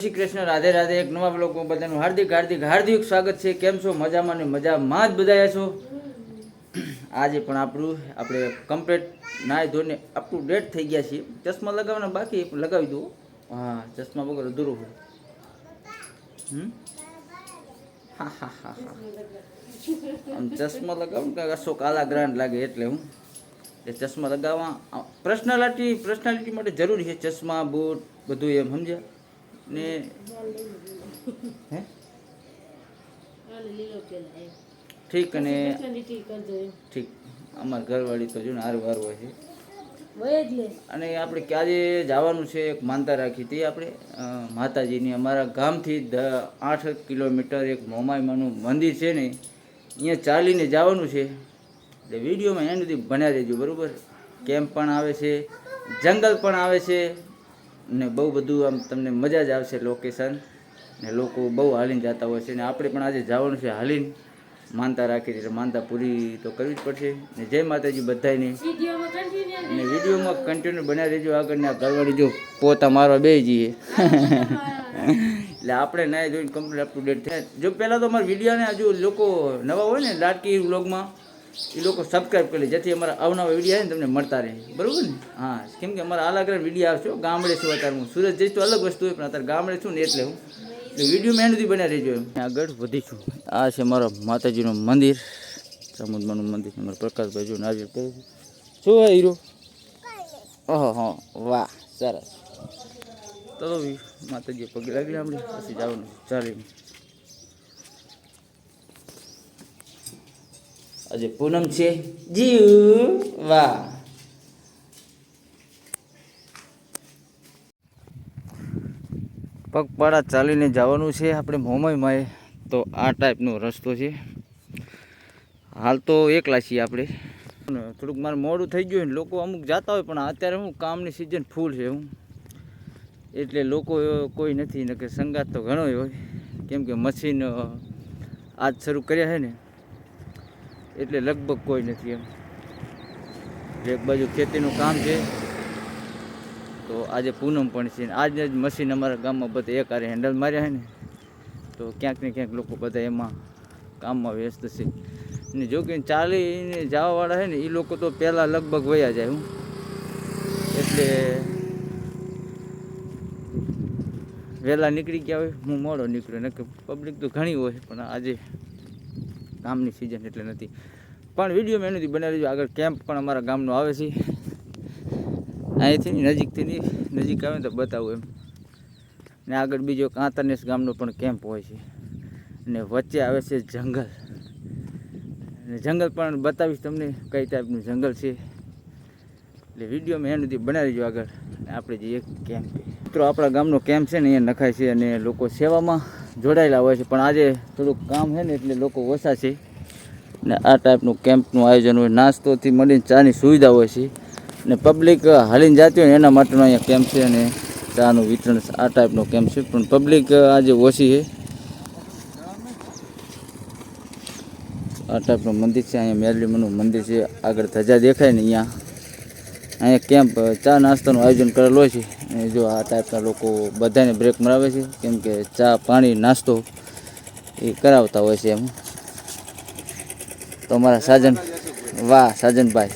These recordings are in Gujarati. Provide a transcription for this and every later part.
શ્રી કૃષ્ણ, રાધે રાધે. એક નવા બ્લોગમાં બધાનું હાર્દિક હાર્દિક હાર્દિક સ્વાગત છે. કેમ છો? મજામાં ને મજામાં જ બધા છો. આજે પણ આપણે કમ્પ્લીટ નાહી ધોઈને અપ ટુ ડેટ થઈ ગયા છીએ. ચશ્મા લગાવવાના બાકી લગાવી દો. હા, ચશ્મા વગર અધૂરું હોય. હા હા હા હા. આમ ચશ્મા લગાવું ને કશો કાલા ગ્રાન્ડ લાગે એટલે હું એ ચશ્મા લગાવવા પર્સનાલિટી માટે જરૂરી છે. ચશ્મા બૂટ બધું એમ સમજ્યા ને હે ઠીક. અને ઠીક અમારા ઘરવાળી તો જો ને હારું હારું હોય છે. અને આપણે ક્યારે જવાનું છે, એક માનતા રાખી હતી આપણે માતાજીની. અમારા ગામથી 8 કિલોમીટર એક મોમાઈમાનું મંદિર છે ને, અહીંયા ચાલીને જવાનું છે. એટલે વિડીયોમાં એન્ડ સુધી બન્યા રહેજો, બરાબર. કેમ્પ પણ આવે છે, જંગલ પણ આવે છે ને બહુ બધું આમ તમને મજા જ આવશે. લોકેશન ને લોકો બહુ હાલીને જતા હોય છે ને આપણે પણ આજે જવાનું છે હાલીને. માનતા રાખી એટલે માનતા પૂરી તો કરવી જ પડશે. ને જય માતાજી બધાને. ને વિડીયોમાં કન્ટિન્યુ બનાવી દેજો. આગળના ઘરવાળી જો પોતા મારવા બે જઈએ એટલે આપણે નાઈ જોઈને કમ્પ્લીટ અપ ટુ ડેટ થાય. જો પહેલાં તો અમારા વિડીયોને હજુ લોકો નવા હોય ને લાડકી વ્લોગમાં, એ લોકો સબસ્ક્રાઈબ કરી લે, જેથી અમારા અવનવા વિડીયો આવે ને તમને મળતા રહે, બરાબર ને. હા, કેમ કે અમારા અલગ અલગ વિડીયો આવશે. ગામડે છું અત્યારે હું, સુરત જઈશ તો અલગ વસ્તુ હોય, પણ અત્યારે ગામડે છું ને એટલે હું વિડીયોમાં એન્ડ સુધી બનાવી રહેજો. આગળ વધીશું. આ છે મારા માતાજીનું મંદિર, ચામુંડમાનું મંદિર. અમારા પ્રકાશભાઈ જો નારિયેળ કરે છે. શું હોય હીરો? ઓહો હા, વાહ, સરસ. તો માતાજી પગે લાગી આપણે પછી જવાનું ચાલીને. આજે પૂનમ છે જીવ, વાહ. પગપાળા ચાલીને જવાનું છે આપણે મોમાઈમાં. તો આ ટાઈપનો રસ્તો છે. હાલ તો એકલા છીએ આપણે. થોડુંક મારે મોડું થઈ ગયું ને, લોકો અમુક જતા હોય, પણ અત્યારે હું કામની સિઝન ફૂલ છે હું, એટલે લોકો કોઈ નથી. ને કે સંગાત તો ઘણો હોય, કેમ કે મશીન આજ શરૂ કર્યા છે ને, એટલે લગભગ કોઈ નથી એમ. એક બાજુ ખેતીનું કામ છે, તો આજે પૂનમ પણ છે. આજે જ મશીન અમારા ગામમાં બધા એક હારે હેન્ડલ માર્યા છે ને, તો ક્યાંક ને ક્યાંક લોકો બધા એમાં કામમાં વ્યસ્ત છે. ને જો કે ચાલીને જવાવાળા છે ને, એ લોકો તો પહેલાં લગભગ વયા જાય હું, એટલે વહેલા નીકળી ગયા હોય. હું મોડો નીકળ્યો, નક્કી પબ્લિક તો ઘણી હોય, પણ આજે કામની સિઝન એટલે નથી. પણ વિડીયોમાં એનું બનાવી દેજો. આગળ કેમ્પ પણ અમારા ગામનો આવે છે. અહીંથી નજીક આવે ને તો બતાવું એમ. ને આગળ બીજો કાંતરનેસ ગામનો પણ કેમ્પ હોય છે. ને વચ્ચે આવે છે જંગલ, ને જંગલ પણ બતાવીશ તમને કઈ ટાઈપનું જંગલ છે. એટલે વિડીયોમાં એનું બનાવી દેજો. આગળ આપણે જે કેમ્પ મિત્રો આપણા ગામનો કેમ્પ છે ને, અહીંયા નખાય છે અને લોકો સેવામાં જોડાયેલા હોય છે. પણ આજે થોડુંક કામ છે ને, એટલે લોકો ઓછા છે. ને આ ટાઈપનું કેમ્પનું આયોજન હોય. નાસ્તોથી મળીને ચાની સુવિધા હોય છે. ને પબ્લિક હાલીને જતી હોય ને એના માટેનો અહીંયા કેમ્પ છે. અને ચાનું વિતરણ આ ટાઈપનો કેમ્પ છે. પણ પબ્લિક આજે ઓછી છે. આ ટાઈપનું મંદિર છે. અહીંયા મેરલીમાનું મંદિર છે. આગળ ધજા દેખાય ને અહીંયા કેમ્પ ચા નાસ્તાનું આયોજન કરેલું હોય છે. અને જો આ ટાઈપના લોકો બધાને બ્રેક મરાવે છે, કેમ કે ચા પાણી નાસ્તો એ કરાવતા હોય છે એમ. તો અમારા સાજન, વાહ સાજનભાઈ,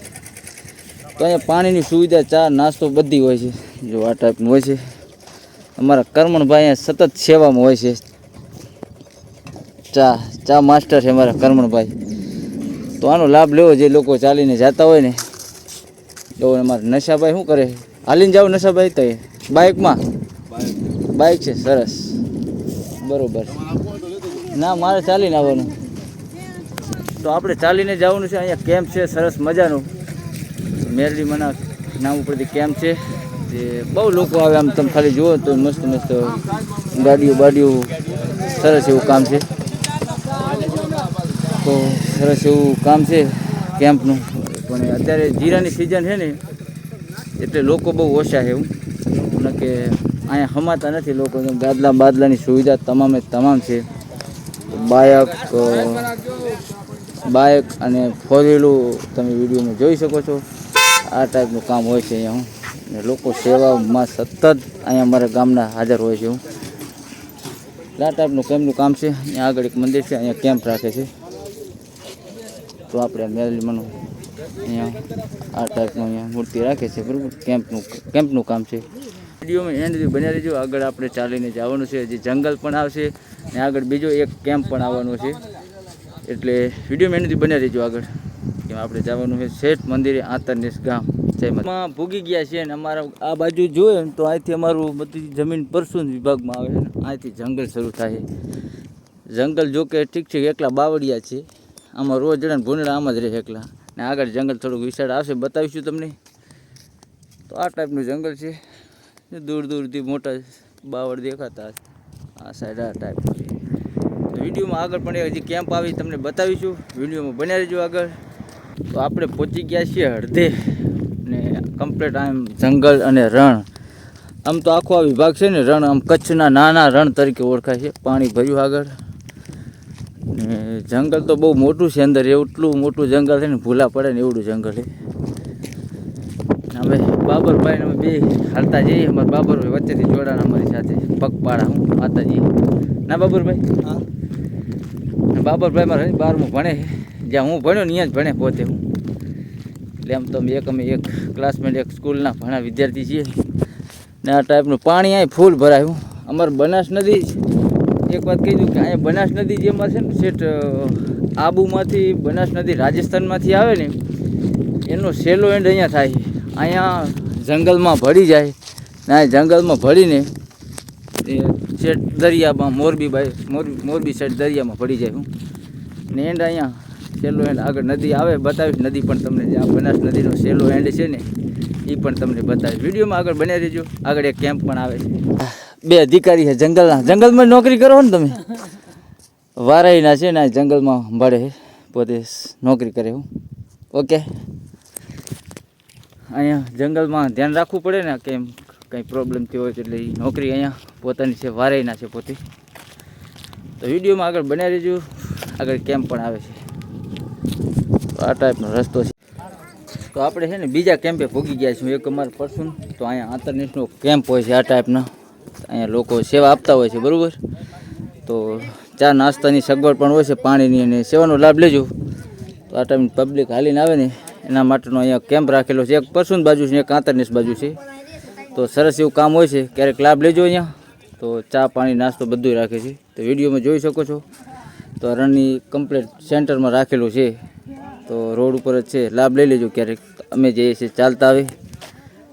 તો અહીંયા પાણીની સુવિધા, ચા નાસ્તો બધી હોય છે. જો આ ટાઈપનું હોય છે. અમારા કરમણભાઈ અહીંયા સતત સેવામાં હોય છે. ચા માસ્ટર છે અમારા કરમણભાઈ. તો આનો લાભ લેવો જે લોકો ચાલીને જતા હોય ને. તો અમારા નશાભાઈ શું કરે? હાલીને જાવ નશાભાઈ? તો બાઇક છે, સરસ, બરોબર. ના, મારે ચાલીને આવવાનું. તો આપણે ચાલીને જવાનું છે. અહીંયા કેમ્પ છે સરસ મજાનું, મેરલીમાના નામ ઉપરથી કેમ્પ છે. જે બહુ લોકો આવે. આમ તમે ખાલી જુઓ તો મસ્ત મસ્ત ગાડીઓ સરસ એવું કામ છે. તો સરસ એવું કામ છે કેમ્પનું. પણ અત્યારે જીરાની સિઝન છે ને, એટલે લોકો બહુ ઓછા છે એવું. કે અહીંયા હમાતા નથી લોકો. ગાદલા બાદલાની સુવિધા તમામે તમામ છે. બાઇક અને ફોર વ્હીલું તમે વિડીયોમાં જોઈ શકો છો. આ ટાઈપનું કામ હોય છે અહીંયા. ને લોકો સેવામાં સતત અહીંયા અમારા ગામના હાજર હોય છે. આ ટાઈપનું કેમ્પનું કામ છે. અહીંયા આગળ એક મંદિર છે, અહીંયા કેમ્પ રાખે છે. તો આપણે મેલડીમાંનું અહીંયા આ ટાઈપનું અહીંયા મૂર્તિ રાખે છે, બરાબર. કેમ્પનું કામ છે. વિડીયોમાં એન્ડ સુધી બન્યા રહેજો. આગળ આપણે ચાલીને જવાનું છે, હજી જંગલ પણ આવશે ને આગળ બીજો એક કેમ્પ પણ આવવાનો છે. એટલે વિડીયોમાં એન્ડ સુધી બન્યા રહેજો. આગળ કે આપણે જવાનું છે શેઠ મંદિરે, આંતરનેસ ગામ. જયમાં ભૂગી ગયા છે. અને અમારા આ બાજુ જોઈએ ને તો અહીંથી અમારું બધી જમીન પરસુન વિભાગમાં આવે છે ને અહીંથી જંગલ શરૂ થાય. જંગલ જો કે ઠીક છે, એકલા બાવળિયા છે. આમાં રોજ જણા ભૂંડડા આમ જ રહે એકલા. ને આગળ જંગલ થોડુંક વિશાળ આવશે, બતાવીશું તમને. તો આ ટાઈપનું જંગલ છે. દૂર દૂરથી મોટા બાવળ દેખાતા હશે. આ સાઈડ આ ટાઈપનું છે. તો વિડીયોમાં આગળ પણ હજી કેમ્પ આવી તમને બતાવીશું. વિડીયોમાં બન્યા રહેજો આગળ. તો આપણે પહોંચી ગયા છીએ હળદે ને કમ્પ્લીટ આમ જંગલ અને રણ. આમ તો આખો આ વિભાગ છે ને રણ, આમ કચ્છના નાના રણ તરીકે ઓળખાય છે. પાણી ભર્યું આગળ ને જંગલ તો બહુ મોટું છે. અંદર એટલું મોટું જંગલ છે ને ભૂલા પડે ને એવડું જંગલ છે. હવે બાબરભાઈ અમે બે હાલતા જઈએ. અમારા બાબરભાઈ વચ્ચેથી જોડાણ અમારી સાથે પગપાળા હું માતાજી ના બાબરભાઈ. હા, બાબરભાઈ મારે 12મું ભણે છે. જ્યાં હું ભણ્યો ને ત્યાં જ ભણે પોતે હું. એટલે આમ તો અમે એક ક્લાસમેટ એક સ્કૂલના ભણા વિદ્યાર્થી છીએ. ને આ ટાઈપનું પાણી અહીં ફૂલ ભરાય. હું અમારે બનાસ નદી, એક વાત કહી દઉં કે અહીંયા બનાસ નદી જેમાં છે ને શેઠ આબુમાંથી બનાસ નદી રાજસ્થાનમાંથી આવે ને એનો સેલો એન્ડ અહીંયા થાય. અહીંયા જંગલમાં ભળી જાય ને આ જંગલમાં ભળીને એ શેઠ દરિયામાં મોરબી સાઈડ દરિયામાં ભળી જાય. હું ને એન્ડ અહીંયા સેલો એન્ડ આગળ નદી આવે, બતાવીશ નદી પણ તમને. જે આ બનાસ નદીનો સેલો એન્ડ છે ને એ પણ તમને બતાવીશ. વિડીયોમાં આગળ બન્યા રહેજો. આગળ એક કેમ્પ પણ આવે છે. બે અધિકારી છે જંગલમાં નોકરી કરો ને તમે. વારાઈના છે ને જંગલમાં ભળે છે, પોતે નોકરી કરે. હું ઓકે. અહીંયા જંગલમાં ધ્યાન રાખવું પડે ને, કેમ કંઈ પ્રોબ્લેમ થયો હોય એટલે એ નોકરી અહીંયા પોતાની છે, વારાઈના છે પોતે. તો વિડીયોમાં આગળ બન્યા રહેજો. આગળ કેમ્પ પણ આવે છે. તો આ ટાઈપનો રસ્તો છે. તો આપણે છે ને બીજા કેમ્પે ભોગી ગયા છીએ. એક અમારે પરસું તો અહીંયા આંતરનેસનો કેમ્પ હોય છે આ ટાઈપના. અહીંયા લોકો સેવા આપતા હોય છે, બરાબર. તો ચા નાસ્તાની સગવડ પણ હોય છે, પાણીની, અને સેવાનો લાભ લેજો. તો આ ટાઈમ પબ્લિક હાલીને આવે ને એના માટેનો અહીંયા કેમ્પ રાખેલો છે. એક પરસુન બાજુ છે, એક આંતરનેસ બાજુ છે. તો સરસ એવું કામ હોય છે, ક્યારેક લાભ લેજો અહીંયા. તો ચા પાણી નાસ્તો બધું રાખે છે. તો વિડીયોમાં જોઈ શકો છો. તો રણની કમ્પ્લીટ સેન્ટરમાં રાખેલું છે. તો રોડ ઉપર જ છે, લાભ લઈ લેજો ક્યારેક. અમે જઈએ છીએ ચાલતા આવે.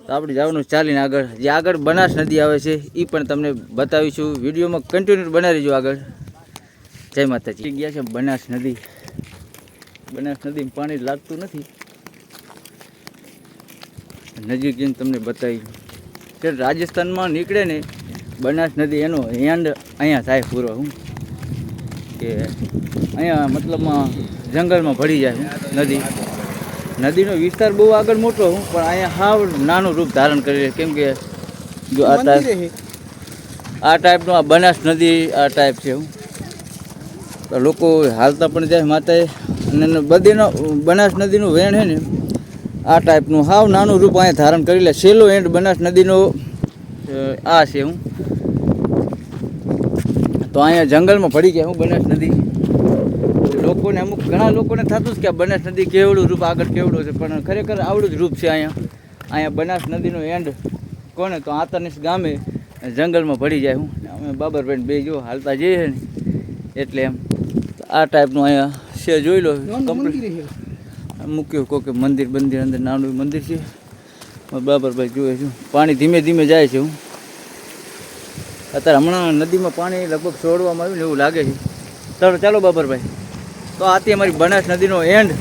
તો આપણે જવાનું ચાલીને આગળ. જે આગળ બનાસ નદી આવે છે એ પણ તમને બતાવીશું. વિડીયોમાં કન્ટિન્યુ બનાવી રહેજો આગળ. જય માતાજી. ગયા છે બનાસ નદી. બનાસ નદીમાં પાણી લાગતું નથી, નજીક જઈને તમને બતાવી. કે રાજસ્થાનમાં નીકળે ને બનાસ નદી એનો એન્ડ અહીંયા થાય પૂરો. હું કે અહીંયા મતલબમાં જંગલમાં ભળી જાય નદીનો વિસ્તાર બહુ આગળ મોટો. હું પણ અહીંયા હાવ નાનું રૂપ ધારણ કરી રહે. કેમ કે જો આ ટાઈપનું આ બનાસ નદી આ ટાઈપ છે. હું તો લોકો હાલતા પણ જાય માતાએ. અને બધીનો બનાસ નદીનું વેણ છે ને આ ટાઈપનું હાવ નાનું રૂપ અહીંયા ધારણ કરી લે. સેલો એન્ડ બનાસ નદીનો આ છે. હું તો અહીંયા જંગલમાં ભળી ગયા હું બનાસ નદી. લોકોને ઘણા લોકોને થતું જ કે બનાસ નદી કેવડું રૂપ આગળ કેવડું છે, પણ ખરેખર આવડું જ રૂપ છે અહીંયા બનાસ નદીનો એન્ડ કોને તો આંતરનેસ ગામે જંગલમાં ભળી જાય. હું અમે બાબરભાઈ બે જો હાલતા જઈએ ને એટલે એમ આ ટાઈપનું અહીંયા છે. જોઈ લો કમ્પ્લીટ મૂક્યું કોઈ મંદિર અંદર નાનું મંદિર છે. બાબરભાઈ જોવે છું પાણી ધીમે ધીમે જાય છે. હું અત્યારે હમણાં નદીમાં પાણી લગભગ છોડવામાં આવ્યું ને એવું લાગે છે. ચાલો બાબરભાઈ. તો આથી અમારી બનાસ નદીનો એન્ડ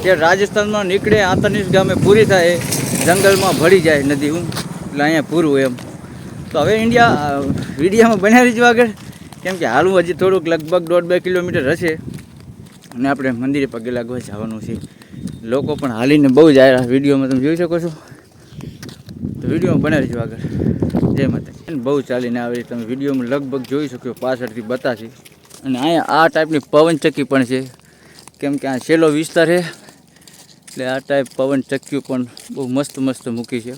જે રાજસ્થાનમાં નીકળે આંતરનેસ ગામે પૂરી થાય, જંગલમાં ભળી જાય નદી. હું એટલે અહીંયા પૂરું એમ. તો હવે વિડીયામાં બનાવી રહીશું આગળ. કેમ કે હાલવું હજી થોડુંક લગભગ 1.5-2 કિલોમીટર હશે અને આપણે મંદિરે પગે લાગવા જવાનું છે. લોકો પણ હાલીને બહુ જાય. વિડીયોમાં તમે જોઈ શકો છો. તો વિડીયોમાં બનાવી રહીશું આગળ. જય માતાજી. બહુ ચાલીને આવે તમે વિડીયોમાં લગભગ જોઈ શકો, પાછળથી બતાશે. અને અહીંયા આ ટાઈપની પવનચક્કી પણ છે. કેમ કે આ છેલ્લો વિસ્તાર છે એટલે આ ટાઈપ પવનચક્કીઓ પણ બહુ મસ્ત મૂકી છે.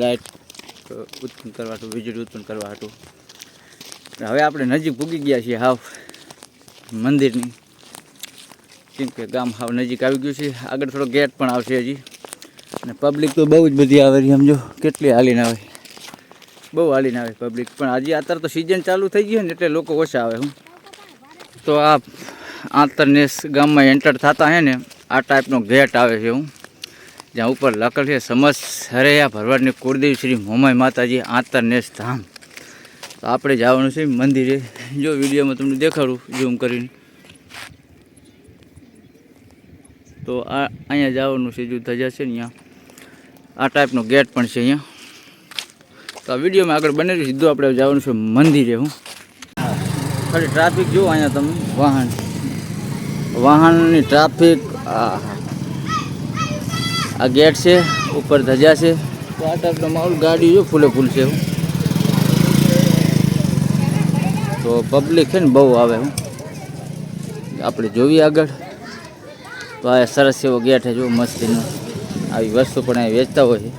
લાઇટ ઉત્પન્ન કરવા હાટું, વીજળી ઉત્પન્ન કરવા હાટું. હવે આપણે નજીક પૂગી ગયા છીએ હાવ મંદિરની, કેમ કે ગામ હાવ નજીક આવી ગયું છે. આગળ થોડો ગેટ પણ આવશે હજી, અને પબ્લિક તો બહુ જ બધી આવે છે. સમજો કેટલી હાલીને આવે, બહુ હાલીને આવે પબ્લિક. પણ હજી અત્યારે તો સિઝન ચાલુ થઈ ગઈ ને એટલે લોકો ઓછા આવે. હું તો આ આંતરનેસ ગામમાં એન્ટર થતા હે ને આ ટાઈપનો ગેટ આવે છે. હું જ્યાં ઉપર લખેલ છે સમસ્ત હરૈયા ભરવાડની કુળદેવી શ્રી મોમાઈ માતાજી આંતરનેસ ધામ. તો આપણે જવાનું છે મંદિરે. જો વિડીયોમાં તમને દેખાડું ઝૂમ કરીને. તો આ અહીંયા જવાનું છે, જો ધજા છે ને અહીંયા આ ટાઈપનો ગેટ પણ છે અહીંયા. તો આ વિડીયોમાં આગળ બનેલું સીધું આપણે જવાનું છે મંદિરે. હું ખાલી ટ્રાફિક જુઓ અહીંયા તમે, વાહનની ટ્રાફિક. આ ગેટ છે, ઉપર ધજા છે. તો આ ટાઈપનો માહોલ, ગાડી જો ફૂલે ફૂલ છે. તો પબ્લિક છે ને બહુ આવે. હું આપણે જોઈએ આગળ. તો આ સરસ એવો ગેટ છે, જો મસ્તીનો. આવી વસ્તુ પણ અહીં વેચતા હોય છે.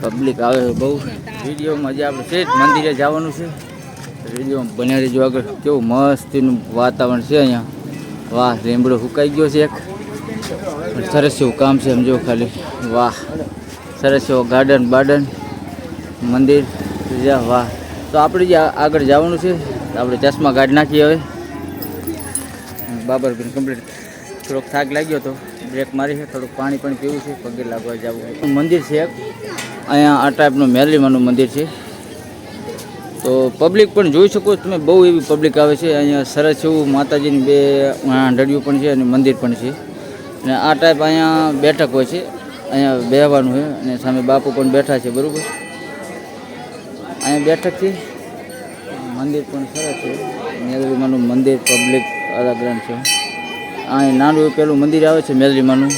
પબ્લિક આવે બહુ. વિડીયોમાં જે આપણે છે મંદિરે જવાનું છે, વિડીયોમાં બને રહેજો આગળ. કેવું મસ્તીનું વાતાવરણ છે અહીંયા. વાહ, લીમડો સુકાઈ ગયો છે એક. સરસ એવું કામ છે, સમજો ખાલી. વાહ, સરસ એવો ગાર્ડન બાર્ડન મંદિર. વાહ. તો આપણે જે આગળ જવાનું છે, આપણે ચશ્મા કાઢી નાખીએ હવે. બાબરબેન કમ્પ્લીટ થોડોક થાક લાગ્યો તો બ્રેક મારી છે, થોડુંક પાણી પણ પીવું છે, પગે લાગવા જવું. મંદિર છે એક અહીંયા આ ટાઈપનું મેરલીમાનું મંદિર છે. તો પબ્લિક પણ જોઈ શકો તમે, બહુ એવી પબ્લિક આવે છે અહીંયા. સરસ એવું માતાજીની બે હાંડળીઓ પણ છે અને મંદિર પણ છે. અને આ ટાઈપ અહીંયા બેઠક હોય છે, અહીંયા બેહવાનું છે. અને સામે બાપુ પણ બેઠા છે, બરાબર. અહીંયા બેઠક છે. મંદિર પણ સરસ છે, મેરલીમાનું મંદિર. પબ્લિક અલગ છે. અહીં નાનું પેલું મંદિર આવે છે મેરલીમાનું,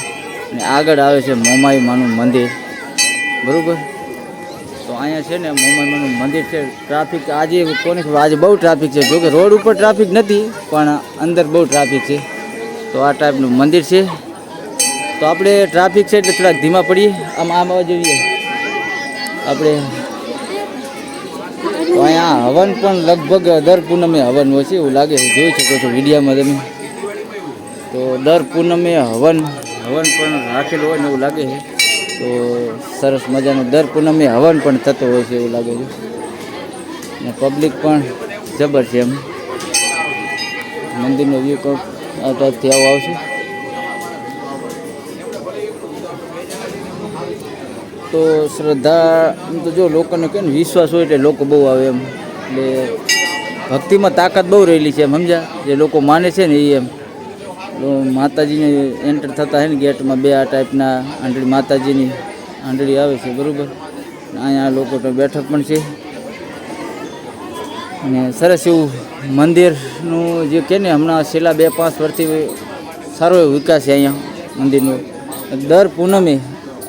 અને આગળ આવે છે મોમાઈ માનું મંદિર, બરાબર. તો અહીંયા છે ને મોમાઈ માનું મંદિર છે. ટ્રાફિક આજે કોને ખબર, આજે બહુ ટ્રાફિક છે. જોકે રોડ ઉપર ટ્રાફિક નથી, પણ અંદર બહુ ટ્રાફિક છે. તો આ ટાઈપનું મંદિર છે. તો આપણે ટ્રાફિક છે એટલે થોડાક ધીમા પડીએ. આમ આવવા જોઈએ આપણે. તો અહીંયા હવન પણ લગભગ દર પૂનમે હવન હોય છે એવું લાગે છે, જોઈ શકો છો વિડીયામાં તમે. તો દર પૂનમે હવન પણ રાખેલું હોય ને એવું લાગે છે. તો સરસ મજાનું દર પૂનમે હવન પણ થતો હોય છે એવું લાગે છે. અને પબ્લિક પણ જબર છે. એમ મંદિરનો વ્યૂ કંઈક આ ટાઈપથી આવો આવશે. તો શ્રદ્ધા તો જો લોકોને કહે ને વિશ્વાસ હોય એટલે લોકો બહુ આવે એમ. એટલે ભક્તિમાં તાકાત બહુ રહેલી છે એમ, સમજ્યા. જે લોકો માને છે ને એ એમ. તો માતાજીને એન્ટર થતા હોય ને ગેટમાં બે આ ટાઈપના આંધળી માતાજીની આંધળી આવે છે, બરાબર. અહીંયા લોકો તો બેઠક પણ છે. અને સરસ એવું મંદિરનું જે કહે ને હમણાં છેલ્લા 2-5 વર્ષથી સારો એવો વિકાસ છે અહીંયા મંદિરનો. દર પૂનમે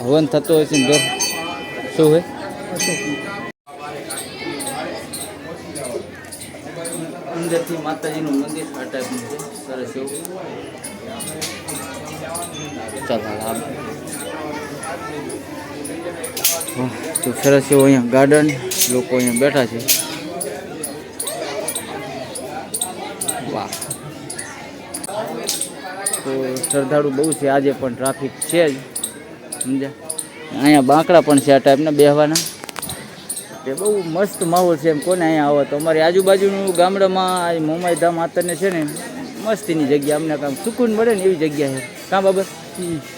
હવન થતો હોય છે ને દર શું હોય અંદરથી માતાજીનું મંદિર આ ટાઈપનું છે, સરસ એવું. ચાલો તો સરસ એવું અહીંયા ગાર્ડન, લોકો અહીંયા બેઠા છે. વાહ. તો શ્રદ્ધાળુ બહુ છે આજે પણ, ટ્રાફિક છે જ, સમજ્યા. અહીંયા બાંકડા પણ છે આ ટાઈપના બેહવાના. એ બહુ મસ્ત માહોલ છે એમ. કોને અહીંયા આવો તો અમારી આજુબાજુનું ગામડામાં મોમાઈ ધામ આતરને છે ને મસ્તીની જગ્યા. અમને કામ સુકૂન મળે ને એવી જગ્યા છે. કાં બાબત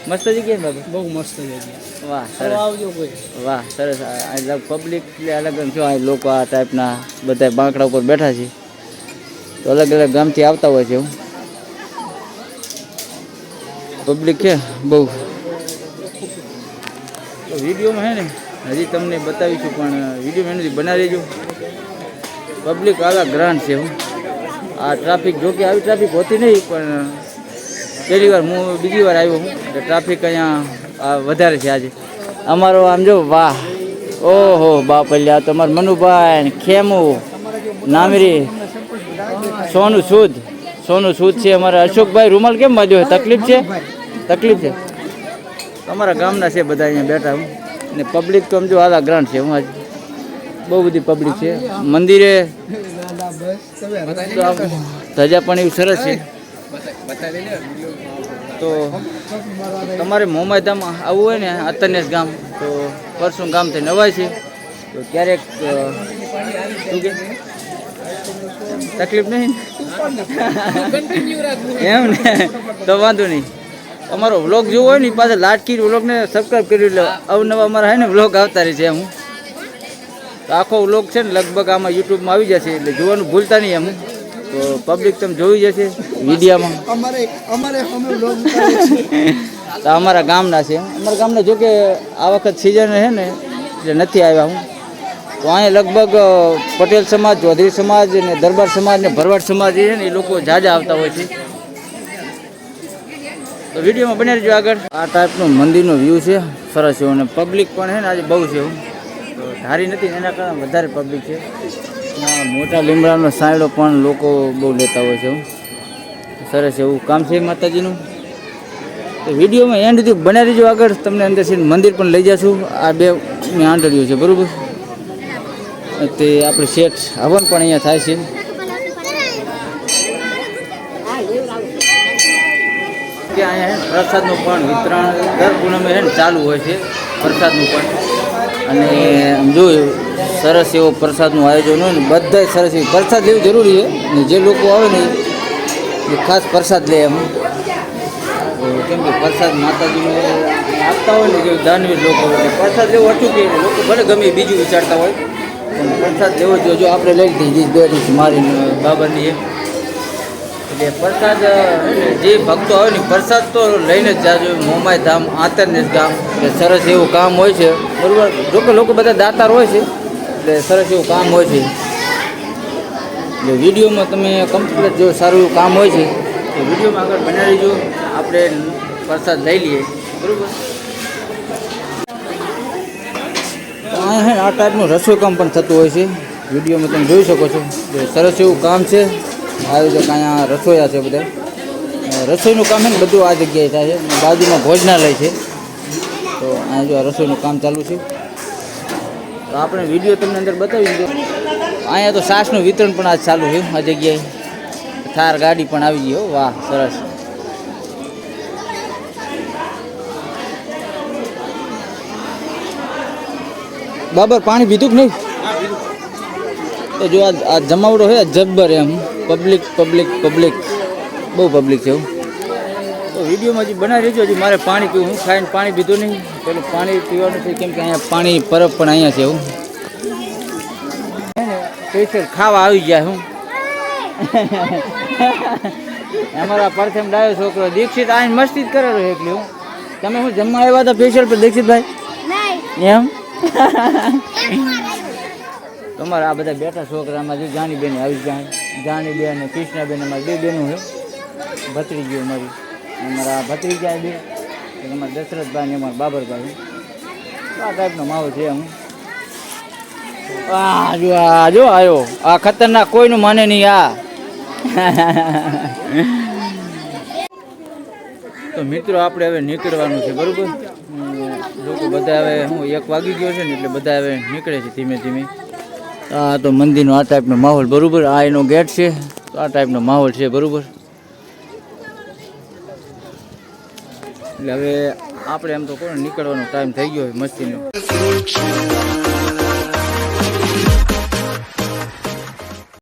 મસ્ત જગ્યા ને બાબત, બહુ મસ્ત જગ્યા. વાહ સરસ, આવજો કોઈ. વાહ સરસ. અલગ પબ્લિક અલગ જો આ લોકો આ ટાઈપના બધા બાંકડા ઉપર બેઠા છે. તો અલગ અલગ ગામથી આવતા હોય છે. હું પબ્લિક છે બહુ. તો વિડીયોમાં હે ને હજી તમને બતાવીશું, પણ વિડીયો એનાથી બનાવી લેજો. પબ્લિક આલા ગ્રાન્ડ છે. હું આ ટ્રાફિક, જોકે આવી ટ્રાફિક હોતી નહીં, પણ પહેલી વાર હું બીજી વાર આવ્યો હું એટલે ટ્રાફિક અહીંયા વધારે છે આજે. અમારો આમ જો, વાહ, ઓહો બાપલ્યા. તમારે મનુભાઈ, ખેમુ, નામરી, સોનું સૂદ છે. અમારા અશોકભાઈ રૂમાલ કેમ બાંધ્યો? તકલીફ છે. અમારા ગામના છે બધા અહીંયા બેઠા. હું ને પબ્લિક તો સમજો આલા ગ્રાન્ડ છે. હું આજે બહુ બધી પબ્લિક છે. મંદિરે ધજા પણ એવી સરસ છે. તો તમારે મોમાયધામ આવવું હોય ને અતરનેસ ગામ તો પરસું ગામથી નવાય છે. તો ક્યારેક શું કે તકલીફ નહીં એમ ને તો વાંધો નહીં. અમારો વ્લોગ જોવો હોય ને પાછા લાટકી વ્લોગને સબસ્ક્રાઈબ કરી એટલે અવનવા અમારા હે ને વ્લોગ આવતા રહે છે એમ. તો આખો વ્લોગ છે ને લગભગ આમાં યુટ્યુબમાં આવી જશે એટલે જોવાનું ભૂલતા નહીં એમ. તો પબ્લિક તમે જોઈ જશે વિડીયામાં. તો અમારા ગામના છે. અમારા ગામના જો કે આ વખત સિઝન છે ને એટલે નથી આવ્યા હું. તો અહીંયા લગભગ પટેલ સમાજ, ચૌધરી સમાજ ને દરબાર સમાજ ને ભરવાડ સમાજ છે ને એ લોકો જાજા આવતા હોય છે. તો વિડીયોમાં બની રહેજો આગળ. આ ટાઈપનું મંદિરનો વ્યૂ છે સરસ એવો અને પબ્લિક પણ છે ને આજે બહુ છે. તો ધારી નથી એના કારણે વધારે પબ્લિક છે. મોટા લીમડાનો સાયડો પણ લોકો બહુ લેતા હોય છે. સરસ એવું કામ છે માતાજીનું. તો વિડીયોમાં એન્ડ સુધી બની રહેજો આગળ. તમને અંદર છે મંદિર પણ લઈ જશું. આ બે આંટડીઓ છે બરાબર. તે આપણે શેઠ હવન પણ અહીંયા થાય છે. કે અહીંયા પ્રસાદનું પણ વિતરણ દર પૂનમે છે ને ચાલુ હોય છે પ્રસાદનું પણ. અને આમ જોયું સરસ એવો પ્રસાદનું આયોજન હોય ને બધા સરસ એવી પ્રસાદ લેવું જરૂરી છે. ને જે લોકો આવે ને એ ખાસ પ્રસાદ લે એમ. કેમ કે પ્રસાદ માતાજીને આપતા હોય ને જે દાનવીર લોકો એટલે પ્રસાદ લેવો હતું કે લોકો ભલે ગમે બીજું વિચારતા હોય પણ પ્રસાદ લેવો જોઈએ. જો આપણે લઈ લીધી બેઠી મારીને બાબરની એટલે પ્રસાદ જે ભક્તો આવે ને પ્રસાદ તો લઈને જ જાજો. મોમાયધામ આતરનેસ ગામ એટલે સરસ એવું કામ હોય છે બરાબર. જોકે લોકો બધા દાતાર હોય છે એટલે સરસ એવું કામ હોય છે. એટલે વિડીયોમાં તમે કમ્પ્લીટ જો સારું એવું કામ હોય છે તો વિડીયોમાં આગળ બનાવી જો આપણે પ્રસાદ લઈ લઈએ બરાબર. અહીંયા આ ટાઈપનું રસોઈ કામ પણ થતું હોય છે. વિડીયોમાં તમે જોઈ શકો છો. સરસ એવું કામ છે. આયોજક અહીંયા રસોઈયા છે બધા. રસોઈનું કામ છે ને બધું આ જગ્યાએ થાય છે. બાજુમાં ભોજનાલય છે. તો અહીંયા જો રસોઈનું કામ ચાલુ છે. તો આપણે વિડીયો તમને અંદર બતાવી દીધો. અહીંયા તો છાશનું વિતરણ પણ આજ ચાલુ છે આ જગ્યાએ. થાર ગાડી પણ આવી ગઈ. હો વાહ સરસ. બાબર પાણી પીધું કે નહીં? તો જો આ જમાવડો છે જબ્બર એમ. પબ્લિક બહુ પબ્લિક છે. તો વિડીયોમાં હજી બનાવી રહેજો. હજી મારે પાણી પીવું. હું ખાઈને પાણી પીધું નહીં. પેલું પાણી પીવાનું છે કેમ કે અહીંયા પાણી પરબ પણ અહીંયા છે. હું સ્પેશિયલ ખાવા આવી ગયા હું. અમારા પરથમ ડાયો છોકરો દીક્ષિત આવીને મસ્તી જ કરેલો એકલી. હું તમે હું જમવા આવ્યા હતા સ્પેશિયલ પર દીક્ષિતભાઈ એમ? તમારે આ બધા બેઠા છોકરામાં જો જાનીબેન આવી જાય. જાનીબેન અને કૃષ્ણાબેન અમારી બે બેનું છે. ભત્રીજી અમારી અમારા ભત્રીજા બે અમારા દશરથભાઈ ને અમારા બાબરભાઈ. આ ટાઈપનો માહોલ છે એમ. જો આવ્યો આ ખતરનાક કોઈનું માને નહીં આ. તો મિત્રો આપણે હવે નીકળવાનું છે બરાબર. લોકો બધા હવે હું 1 વાગી ગયો છે ને એટલે બધા હવે નીકળે છે ધીમે ધીમે. આ તો મંદિરનો આ ટાઈપનો માહોલ બરાબર. આ એનો ગેટ છે. તો આ ટાઈપનો માહોલ છે બરાબર. એટલે હવે આપણે એમ તો કોને નીકળવાનો ટાઈમ થઈ ગયો મસ્તીનો.